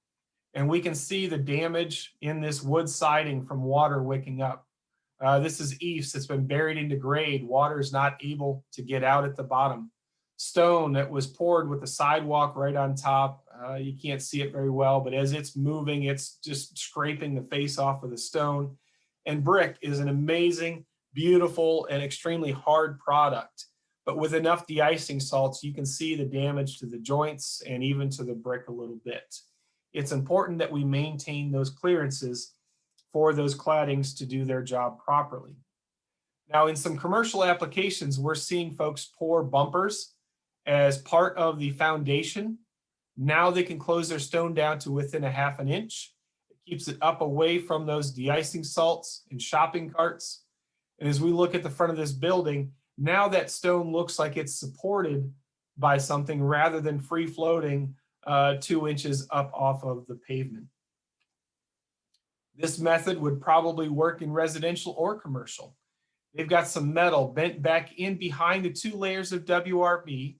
And we can see the damage in this wood siding from water wicking up. This is eaves that's been buried into grade. Water is not able to get out at the bottom. Stone that was poured with the sidewalk right on top. You can't see it very well, but as it's moving, it's just scraping the face off of the stone. And brick is an amazing, beautiful, and extremely hard product. But with enough de-icing salts, you can see the damage to the joints and even to the brick a little bit. It's important that we maintain those clearances for those claddings to do their job properly. Now, in some commercial applications, we're seeing folks pour bumpers as part of the foundation. Now they can close their stone down to within a 1/2 inch. It keeps it up away from those de-icing salts and shopping carts. And as we look at the front of this building, now that stone looks like it's supported by something rather than free floating 2 inches up off of the pavement. This method would probably work in residential or commercial. They've got some metal bent back in behind the 2 layers of WRB.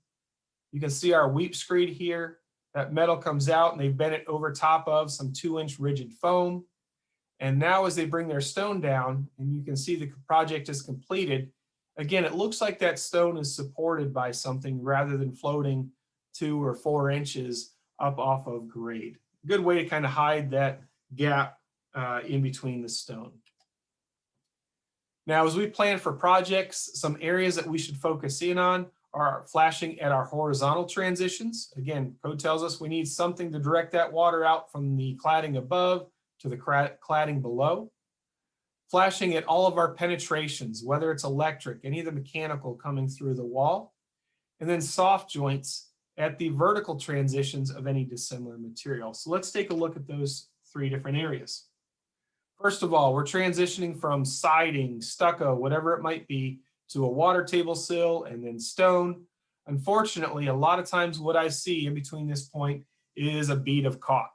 You can see our weep screed here. That metal comes out and they've bent it over top of some 2-inch rigid foam. And now as they bring their stone down, and you can see the project is completed, again, it looks like that stone is supported by something rather than floating 2 or 4 inches up off of grade. Good way to kind of hide that gap in between the stone. Now, as we plan for projects, some areas that we should focus in on are flashing at our horizontal transitions. Again, code tells us we need something to direct that water out from the cladding above to the cladding below. Flashing at all of our penetrations, whether it's electric, any of the mechanical coming through the wall, and then soft joints at the vertical transitions of any dissimilar material. So let's take a look at those 3 different areas. First of all, we're transitioning from siding, stucco, whatever it might be, to a water table sill and then stone. Unfortunately, a lot of times what I see in between this point is a bead of caulk.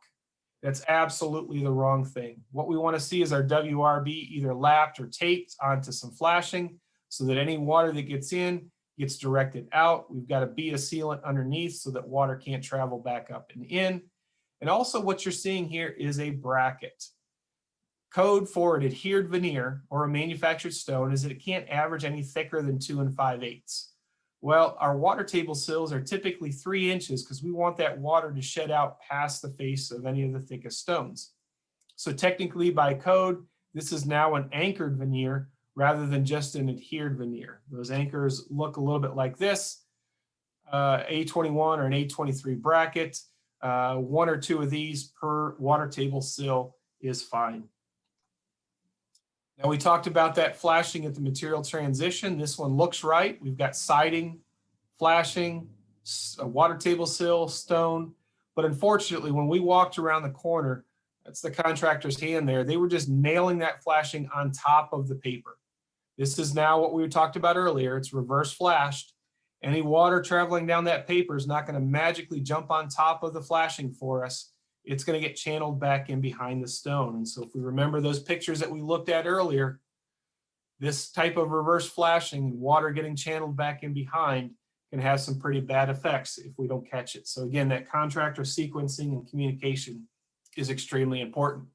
That's absolutely the wrong thing. What we want to see is our WRB either lapped or taped onto some flashing so that any water that gets in gets directed out. We've got a bead of sealant underneath so that water can't travel back up and in. And also what you're seeing here is a bracket. Code for an adhered veneer or a manufactured stone is that it can't average any thicker than 2 5/8. Well, our water table sills are typically 3 inches because we want that water to shed out past the face of any of the thickest stones. So technically by code, this is now an anchored veneer rather than just an adhered veneer. Those anchors look a little bit like this, A21 or an A23 bracket. 1 or 2 of these per water table sill is fine. Now we talked about that flashing at the material transition. This one looks right. We've got siding, flashing, a water table sill, stone. But unfortunately, when we walked around the corner, that's the contractor's hand there, they were just nailing that flashing on top of the paper. This is now what we talked about earlier. It's reverse flashed. Any water traveling down that paper is not going to magically jump on top of the flashing for us. It's going to get channeled back in behind the stone. And so if we remember those pictures that we looked at earlier, this type of reverse flashing, water getting channeled back in behind, can have some pretty bad effects if we don't catch it. So again, that contractor sequencing and communication is extremely important.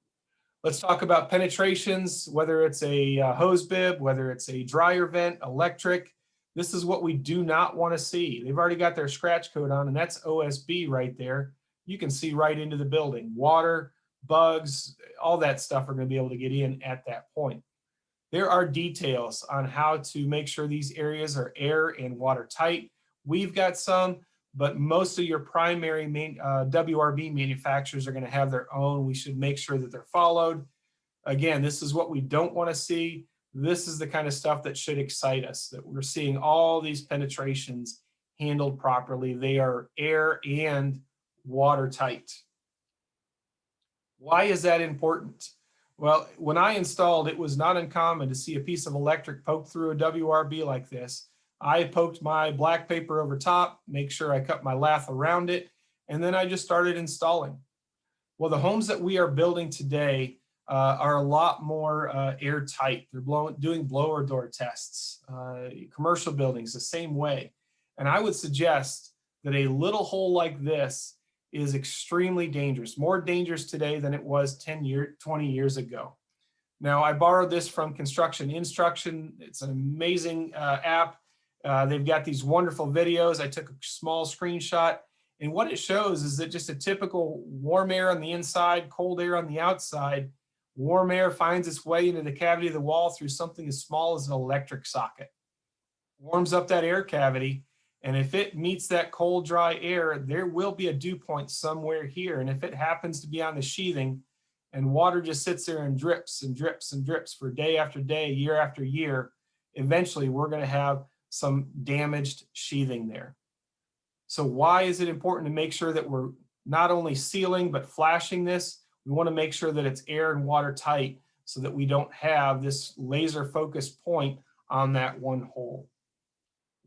Let's talk about penetrations, whether it's a hose bib, whether it's a dryer vent, electric. This is what we do not want to see. They've already got their scratch code on, and that's OSB right there. You can see right into the building. Water, bugs, all that stuff are going to be able to get in at that point. There are details on how to make sure these areas are air and water tight. We've got some, but most of your primary WRB manufacturers are going to have their own. We should make sure that they're followed. Again, this is what we don't want to see. This is the kind of stuff that should excite us, that we're seeing all these penetrations handled properly. They are air and watertight. Why is that important? Well, when I installed, it was not uncommon to see a piece of electric poke through a WRB like this. I poked my black paper over top, make sure I cut my lath around it, and then I just started installing. Well, the homes that we are building today are a lot more airtight. They're doing blower door tests. Commercial buildings the same way. And I would suggest that a little hole like this is extremely dangerous, more dangerous today than it was 20 years ago. Now, I borrowed this from Construction Instruction. It's an amazing app. They've got these wonderful videos. I took a small screenshot, and what it shows is that just a typical warm air on the inside, cold air on the outside. Warm air finds its way into the cavity of the wall through something as small as an electric socket. Warms up that air cavity, and if it meets that cold, dry air, there will be a dew point somewhere here. And if it happens to be on the sheathing and water just sits there and drips and drips and drips for day after day, year after year, eventually we're going to have some damaged sheathing there. So why is it important to make sure that we're not only sealing but flashing this? We want to make sure that it's air and water tight so that we don't have this laser focused point on that one hole.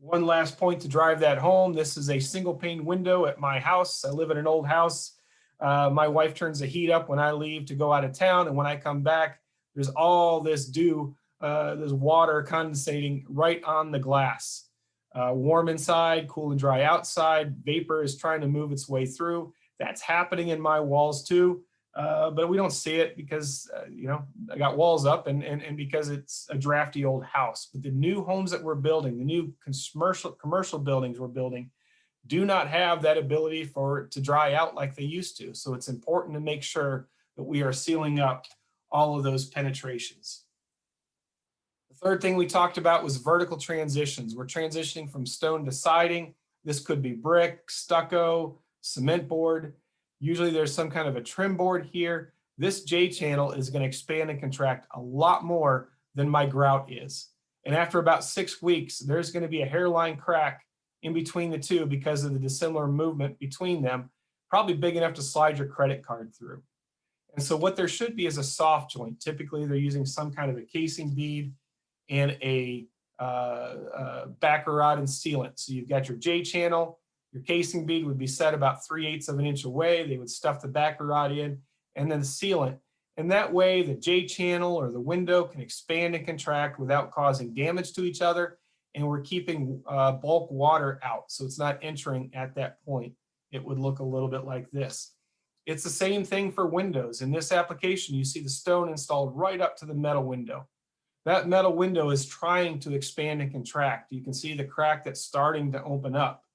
One last point to drive that home. This is a single pane window at my house. I live in an old house. My wife turns the heat up when I leave to go out of town. And when I come back, there's all this dew, there's water condensating right on the glass. Warm inside, cool and dry outside. Vapor is trying to move its way through. That's happening in my walls too. But we don't see it because, I got walls up and because it's a drafty old house. But the new homes that we're building, the new commercial buildings we're building, do not have that ability for it to dry out like they used to. So it's important to make sure that we are sealing up all of those penetrations. The third thing we talked about was vertical transitions. We're transitioning from stone to siding. This could be brick, stucco, cement board. Usually there's some kind of a trim board here. This J channel is going to expand and contract a lot more than my grout is. And after about 6 weeks, there's going to be a hairline crack in between the two because of the dissimilar movement between them, probably big enough to slide your credit card through. And so what there should be is a soft joint. Typically they're using some kind of a casing bead and a backer rod and sealant. So you've got your J channel. Your casing bead would be set about 3/8 of an inch away. They would stuff the backer rod in and then the sealant. And that way the J channel or the window can expand and contract without causing damage to each other. And we're keeping bulk water out. So it's not entering at that point. It would look a little bit like this. It's the same thing for windows. In this application, you see the stone installed right up to the metal window. That metal window is trying to expand and contract. You can see the crack that's starting to open up.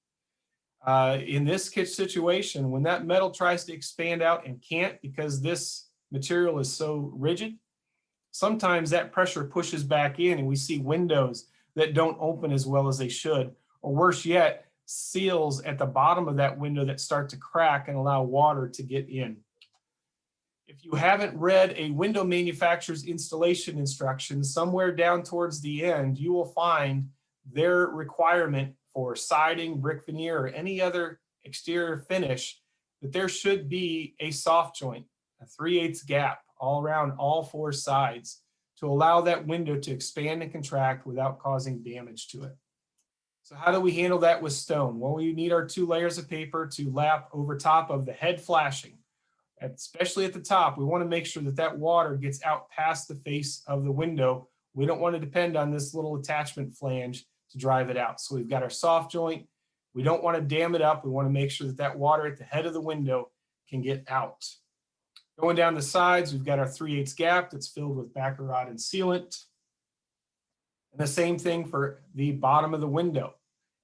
In this situation, when that metal tries to expand out and can't because this material is so rigid, sometimes that pressure pushes back in and we see windows that don't open as well as they should, or worse yet, seals at the bottom of that window that start to crack and allow water to get in. If you haven't read a window manufacturer's installation instructions, somewhere down towards the end, you will find their requirement for siding, brick veneer, or any other exterior finish, that there should be a soft joint, a 3/8 gap all around all 4 sides to allow that window to expand and contract without causing damage to it. So how do we handle that with stone? Well, we need our 2 layers of paper to lap over top of the head flashing. Especially at the top, we want to make sure that that water gets out past the face of the window. We don't want to depend on this little attachment flange to drive it out. So we've got our soft joint. We don't want to dam it up. We want to make sure that that water at the head of the window can get out. Going down the sides, we've got our 3/8 gap that's filled with backer rod and sealant. And the same thing for the bottom of the window.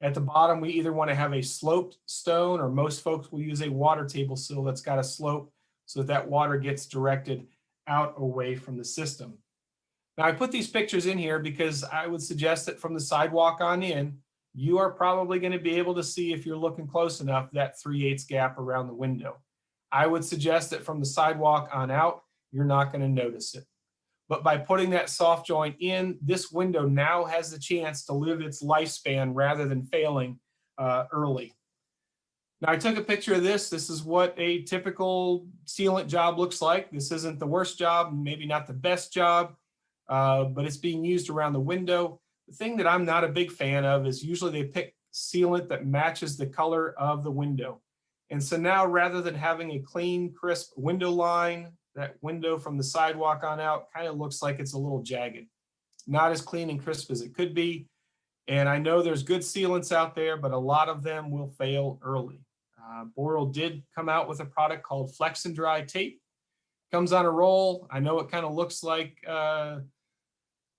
At the bottom, we either want to have a sloped stone, or most folks will use a water table sill that's got a slope so that that water gets directed out away from the system. Now I put these pictures in here because I would suggest that from the sidewalk on in, you are probably going to be able to see, if you're looking close enough, that 3/8 gap around the window. I would suggest that from the sidewalk on out, you're not going to notice it. But by putting that soft joint in, this window now has the chance to live its lifespan rather than failing early. Now I took a picture of this. This is what a typical sealant job looks like. This isn't the worst job, maybe not the best job, but it's being used around the window. The thing that I'm not a big fan of is usually they pick sealant that matches the color of the window. And so now, rather than having a clean, crisp window line, that window from the sidewalk on out kind of looks like it's a little jagged. Not as clean and crisp as it could be. And I know there's good sealants out there, but a lot of them will fail early. Boral did come out with a product called Flex and Dry tape. Comes on a roll. I know it kind of looks like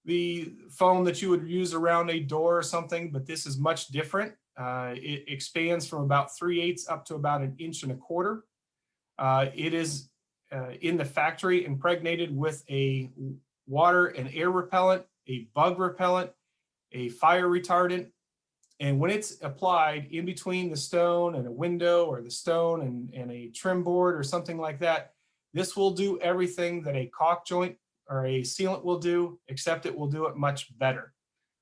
the foam that you would use around a door or something, but this is much different. It expands from about 3/8 up to about 1.25 inches. It is in the factory impregnated with a water and air repellent, a bug repellent, a fire retardant. And when it's applied in between the stone and a window, or the stone and a trim board or something like that, this will do everything that a caulk joint or a sealant will do, except it will do it much better.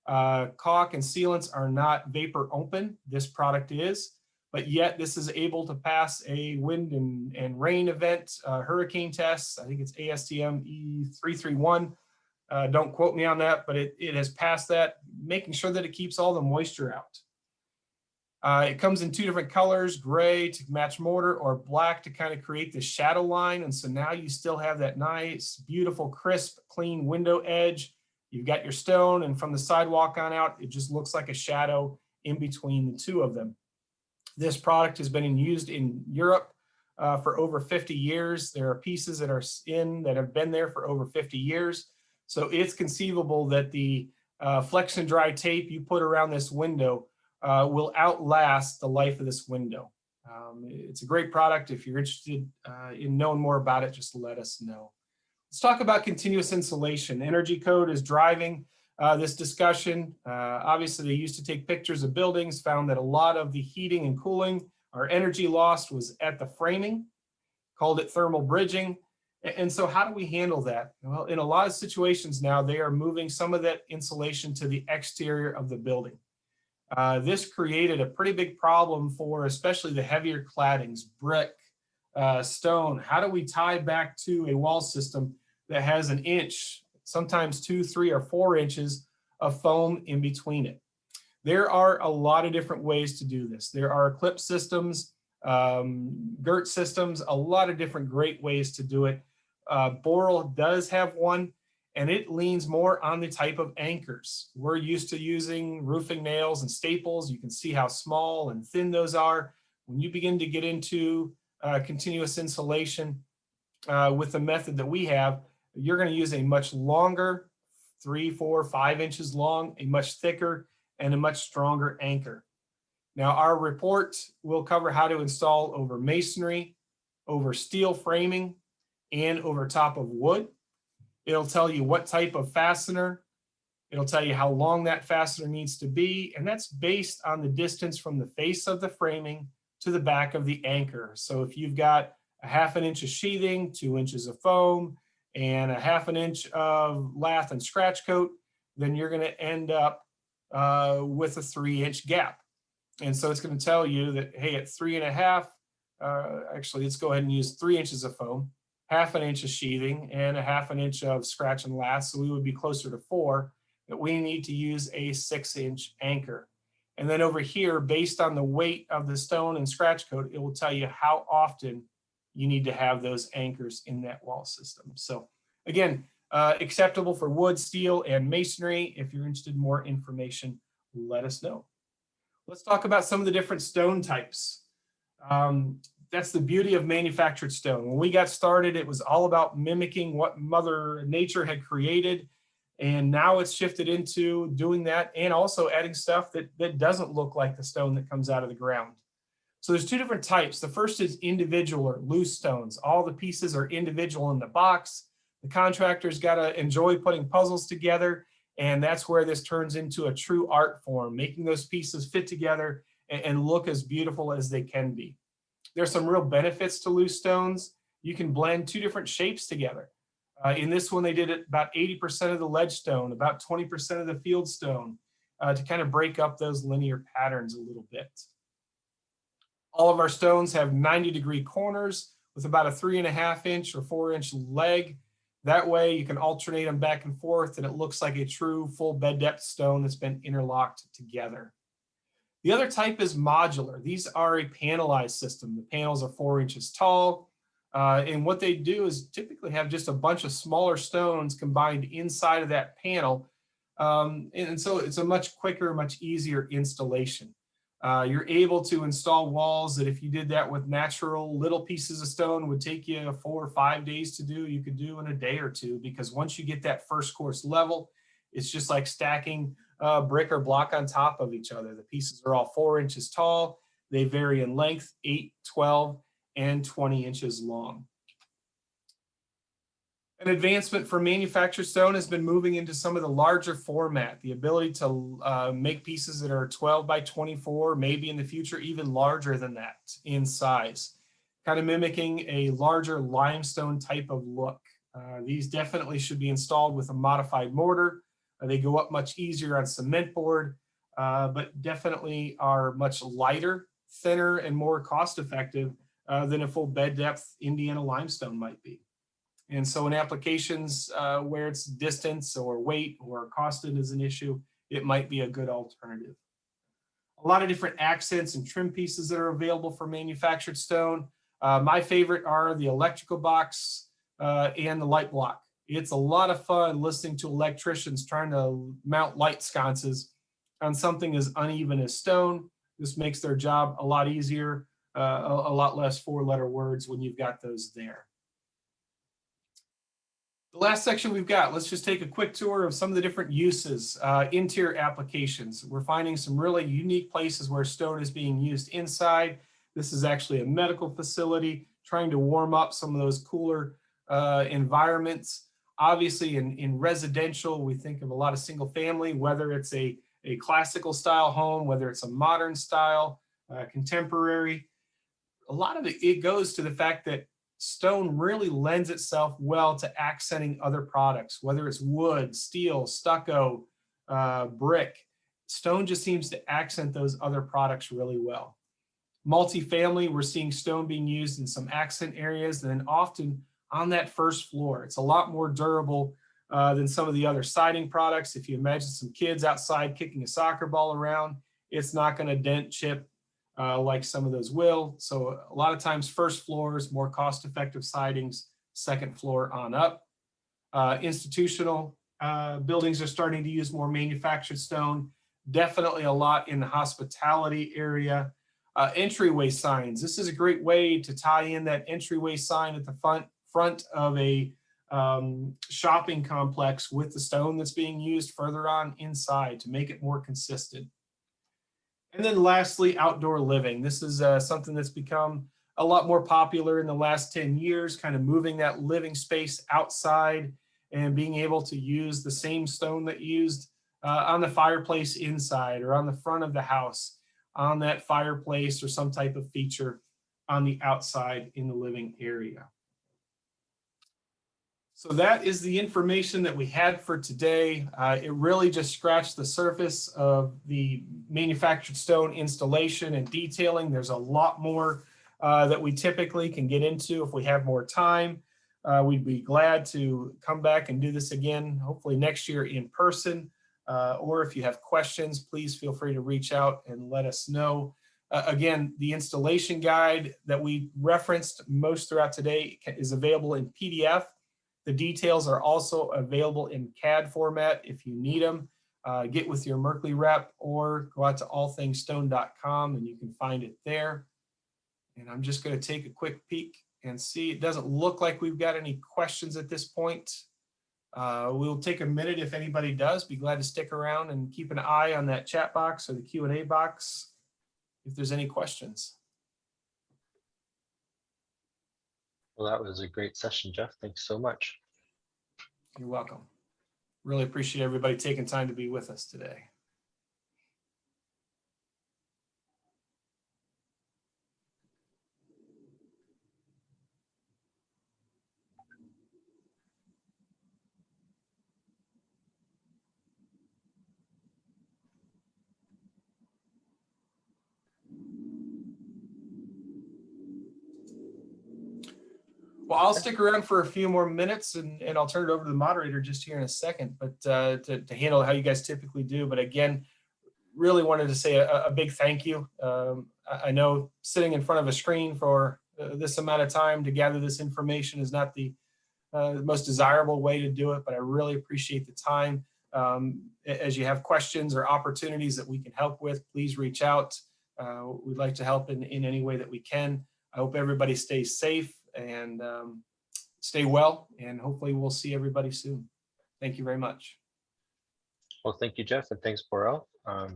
Caulk and sealants are not vapor open. This product is, but yet this is able to pass a wind and rain event, hurricane tests. I think it's ASTM E331. Don't quote me on that, but it has passed that, making sure that it keeps all the moisture out. It comes in 2 different colors, gray to match mortar or black to kind of create the shadow line. And so now you still have that nice, beautiful, crisp, clean window edge. You've got your stone, and from the sidewalk on out, it just looks like a shadow in between the 2 of them. This product has been used in Europe for over 50 years. There are pieces that are that have been there for over 50 years. So it's conceivable that the Flex and Dry tape you put around this window will outlast the life of this window. It's a great product. If you're interested in knowing more about it, just let us know. Let's talk about continuous insulation. Energy Code is driving this discussion. Obviously, they used to take pictures of buildings, found that a lot of the heating and cooling or energy lost was at the framing, called it thermal bridging. And so how do we handle that? Well, in a lot of situations now, they are moving some of that insulation to the exterior of the building. This created a pretty big problem for especially the heavier claddings, brick, stone. How do we tie back to a wall system that has 1 inch, sometimes 2, 3, or 4 inches of foam in between it? There are a lot of different ways to do this. There are clip systems, girt systems, a lot of different great ways to do it. Boral does have one, and it leans more on the type of anchors. We're used to using roofing nails and staples. You can see how small and thin those are. When you begin to get into continuous insulation with the method that we have, you're going to use a much longer, 3, 4, 5 inches long, a much thicker, and a much stronger anchor. Now, our report will cover how to install over masonry, over steel framing, and over top of wood. It'll tell you what type of fastener. It'll tell you how long that fastener needs to be, and that's based on the distance from the face of the framing to the back of the anchor. So if you've got a 1/2 inch of sheathing, 2 inches of foam, and a 1/2 inch of lath and scratch coat, then you're going to end up with a 3-inch gap. And so it's going to tell you that, hey, at 3.5, actually, let's go ahead and use 3 inches of foam, 1/2 inch of sheathing, and a 1/2 inch of scratch and lath. So we would be closer to 4, that we need to use a 6-inch anchor. And then over here, based on the weight of the stone and scratch coat, it will tell you how often you need to have those anchors in that wall system. So again, acceptable for wood, steel, and masonry. If you're interested in more information, let us know. Let's talk about some of the different stone types. That's the beauty of manufactured stone. When we got started, it was all about mimicking what Mother Nature had created. And now it's shifted into doing that and also adding stuff that doesn't look like the stone that comes out of the ground. So there's 2 different types. The first is individual or loose stones. All the pieces are individual in the box. The contractor's got to enjoy putting puzzles together, and that's where this turns into a true art form, making those pieces fit together and look as beautiful as they can be. There's some real benefits to loose stones. You can blend two different shapes together. In this one, they did it about 80% of the ledge stone, about 20% of the field stone, to kind of break up those linear patterns a little bit. All of our stones have 90-degree corners with about a 3.5 inch or 4-inch leg. That way you can alternate them back and forth and it looks like a true full bed depth stone that's been interlocked together. The other type is modular. These are a panelized system. The panels are 4 inches tall. And what they do is typically have just a bunch of smaller stones combined inside of that panel. And so it's a much quicker, much easier installation. You're able to install walls that if you did that with natural little pieces of stone would take you 4 or 5 days to do, you could do in a day or two, because once you get that first course level, it's just like stacking brick or block on top of each other. The pieces are all 4 inches tall. They vary in length, 8, 12, and 20 inches long. An advancement for manufactured stone has been moving into some of the larger format, the ability to make pieces that are 12 by 24, maybe in the future even larger than that in size, kind of mimicking a larger limestone type of look. These definitely should be installed with a modified mortar. They go up much easier on cement board, but definitely are much lighter, thinner, and more cost effective than a full bed depth Indiana limestone might be. And so in applications where it's distance or weight or costing is an issue, it might be a good alternative. A lot of different accents and trim pieces that are available for manufactured stone. My favorite are the electrical box and the light block. It's a lot of fun listening to electricians trying to mount light sconces on something as uneven as stone. This makes their job a lot easier, a lot less 4-letter words when you've got those there. The last section we've got, let's just take a quick tour of some of the different uses, interior applications. We're finding some really unique places where stone is being used inside. This is actually a medical facility trying to warm up some of those cooler environments. Obviously in residential, we think of a lot of single family, whether it's a classical style home, whether it's a modern style, contemporary. A lot of it goes to the fact that stone really lends itself well to accenting other products, whether it's wood, steel, stucco, brick. Stone just seems to accent those other products really well. Multifamily, we're seeing stone being used in some accent areas, and then often on that first floor. It's a lot more durable than some of the other siding products. If you imagine some kids outside kicking a soccer ball around, it's not going to dent, chip, like some of those will. So a lot of times first floors, more cost-effective sidings, second floor on up. Institutional buildings are starting to use more manufactured stone, definitely a lot in the hospitality area. Entryway signs. This is a great way to tie in that entryway sign at the front of a shopping complex with the stone that's being used further on inside to make it more consistent. And then lastly, outdoor living. This is something that's become a lot more popular in the last 10 years, kind of moving that living space outside and being able to use the same stone that you used on the fireplace inside or on the front of the house, on that fireplace or some type of feature on the outside in the living area. So that is the information that we had for today. It really just scratched the surface of the manufactured stone installation and detailing. There's a lot more that we typically can get into if we have more time. We'd be glad to come back and do this again, hopefully next year in person. Or if you have questions, please feel free to reach out and let us know. Again, the installation guide that we referenced most throughout today is available in PDF. The details are also available in CAD format if you need them. Get with your Merkley rep or go out to allthingsstone.com and you can find it there. And I'm just going to take a quick peek and see. It doesn't look like we've got any questions at this point. We'll take a minute if anybody does. Be glad to stick around and keep an eye on that chat box or the Q&A box if there's any questions. Well, that was a great session, Jeff. Thanks so much. You're welcome. Really appreciate everybody taking time to be with us today. Well, I'll stick around for a few more minutes and I'll turn it over to the moderator just here in a second, but to handle how you guys typically do. But again, really wanted to say a big thank you. I know sitting in front of a screen for this amount of time to gather this information is not the most desirable way to do it, but I really appreciate the time. As you have questions or opportunities that we can help with, please reach out. We'd like to help in any way that we can. I hope everybody stays safe and stay well, and hopefully we'll see everybody soon. Thank you very much. Well, thank you, Jeff, and thanks, Borel. I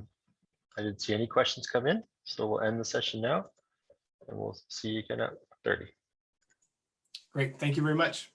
didn't see any questions come in, so we'll end the session now, and we'll see you again at 30. Great, thank you very much.